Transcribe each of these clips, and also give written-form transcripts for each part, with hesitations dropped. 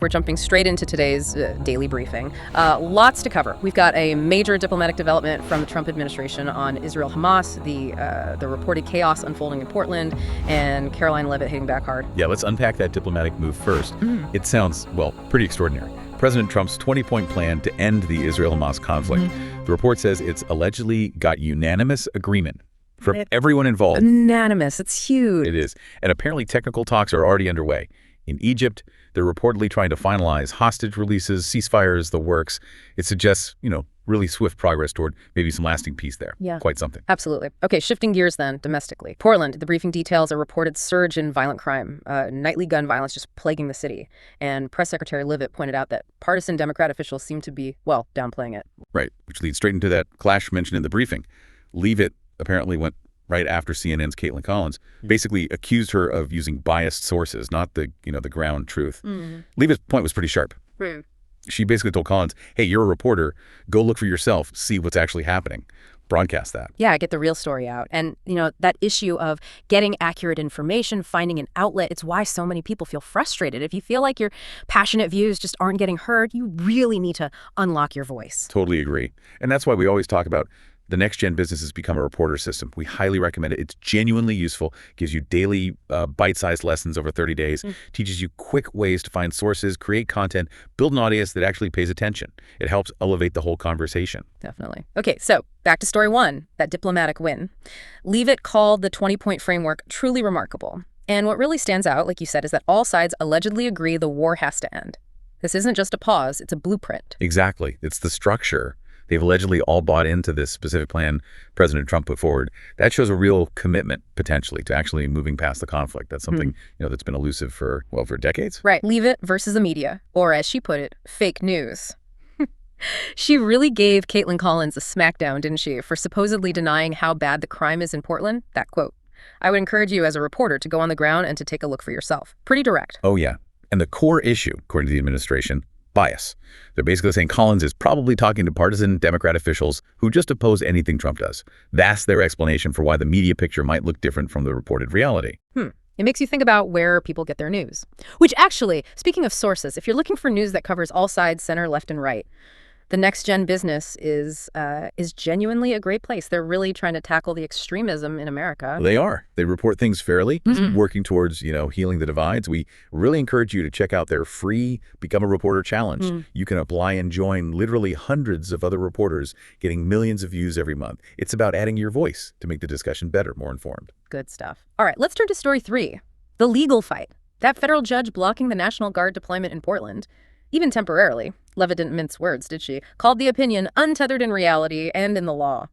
We're jumping straight into today's daily briefing. Lots to cover. We've got a major diplomatic development from the Trump administration on Israel-Hamas, the reported chaos unfolding in Portland, and Karoline Leavitt hitting back hard. Yeah, let's unpack that diplomatic move first. It sounds, well, pretty extraordinary. President Trump's 20-point plan to end the Israel-Hamas conflict. The report says it's allegedly got unanimous agreement from everyone involved. Unanimous. It's huge. It is. And apparently technical talks are already underway. In Egypt, they're reportedly trying to finalize hostage releases, ceasefires, the works. It suggests, really swift progress toward maybe some lasting peace there. Yeah. Quite something. Absolutely. Okay, shifting gears then, domestically. Portland, the briefing details a reported surge in violent crime, nightly gun violence just plaguing the city. And Press Secretary Leavitt pointed out that partisan Democrat officials seem to be, well, downplaying it. Right, which leads straight into that clash mentioned in the briefing. Leavitt apparently went right after CNN's Caitlin Collins, basically accused her of using biased sources, not the ground truth. Leavitt's point was pretty sharp. She basically told Collins, hey, you're a reporter, go look for yourself, see what's actually happening, broadcast that. Yeah, get the real story out. And, that issue of getting accurate information, finding an outlet, it's why so many people feel frustrated. If you feel like your passionate views just aren't getting heard, you really need to unlock your voice. Totally agree. And that's why we always talk about the next-gen business has become a reporter system. We highly recommend it. It's genuinely useful, gives you daily bite-sized lessons over 30 days, teaches you quick ways to find sources, create content, build an audience that actually pays attention. It helps elevate the whole conversation. Definitely. Okay, so back to story one, that diplomatic win. Leavitt called the 20-point framework truly remarkable. And what really stands out, like you said, is that all sides allegedly agree the war has to end. This isn't just a pause, it's a blueprint. Exactly. It's the structure. They've allegedly all bought into this specific plan President Trump put forward. That shows a real commitment, potentially, to actually moving past the conflict. That's something, that's been elusive for decades. Right. Leavitt versus the media, or as she put it, fake news. She really gave Caitlin Collins a smackdown, didn't she, for supposedly denying how bad the crime is in Portland? That quote. I would encourage you as a reporter to go on the ground and to take a look for yourself. Pretty direct. Oh, yeah. And the core issue, according to the administration, bias. They're basically saying Collins is probably talking to partisan Democrat officials who just oppose anything Trump does. That's their explanation for why the media picture might look different from the reported reality. It makes you think about where people get their news. Which actually, speaking of sources, if you're looking for news that covers all sides, center, left, and right, the next-gen business is genuinely a great place. They're really trying to tackle the extremism in America. They are. They report things fairly, working towards, healing the divides. We really encourage you to check out their free Become a Reporter Challenge. You can apply and join literally hundreds of other reporters getting millions of views every month. It's about adding your voice to make the discussion better, more informed. Good stuff. All right, let's turn to story 3, the legal fight. That federal judge blocking the National Guard deployment in Portland, even temporarily, Leavitt didn't mince words, did she? Called the opinion untethered in reality and in the law.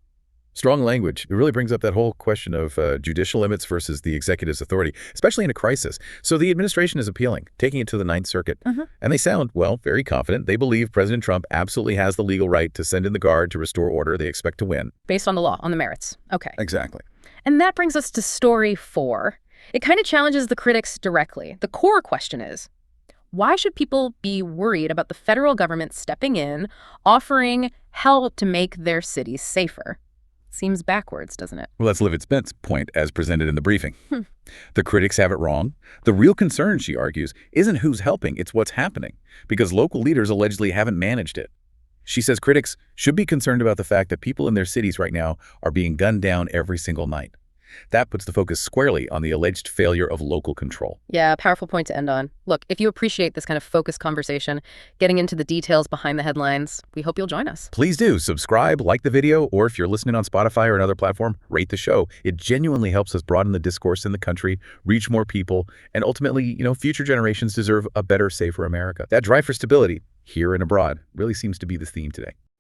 Strong language. It really brings up that whole question of judicial limits versus the executive's authority, especially in a crisis. So the administration is appealing, taking it to the Ninth Circuit. And they sound, well, very confident. They believe President Trump absolutely has the legal right to send in the Guard to restore order. They expect to win. Based on the law, on the merits. Okay. Exactly. And that brings us to story 4. It kind of challenges the critics directly. The core question is, why should people be worried about the federal government stepping in, offering help to make their cities safer? Seems backwards, doesn't it? Well, that's Leavitt's point as presented in the briefing. The critics have it wrong. The real concern, she argues, isn't who's helping, it's what's happening, because local leaders allegedly haven't managed it. She says critics should be concerned about the fact that people in their cities right now are being gunned down every single night. That puts the focus squarely on the alleged failure of local control. Yeah, powerful point to end on. Look, if you appreciate this kind of focused conversation, getting into the details behind the headlines, we hope you'll join us. Please do. Subscribe, like the video, or if you're listening on Spotify or another platform, rate the show. It genuinely helps us broaden the discourse in the country, reach more people, and ultimately, future generations deserve a better, safer America. That drive for stability, here and abroad, really seems to be the theme today.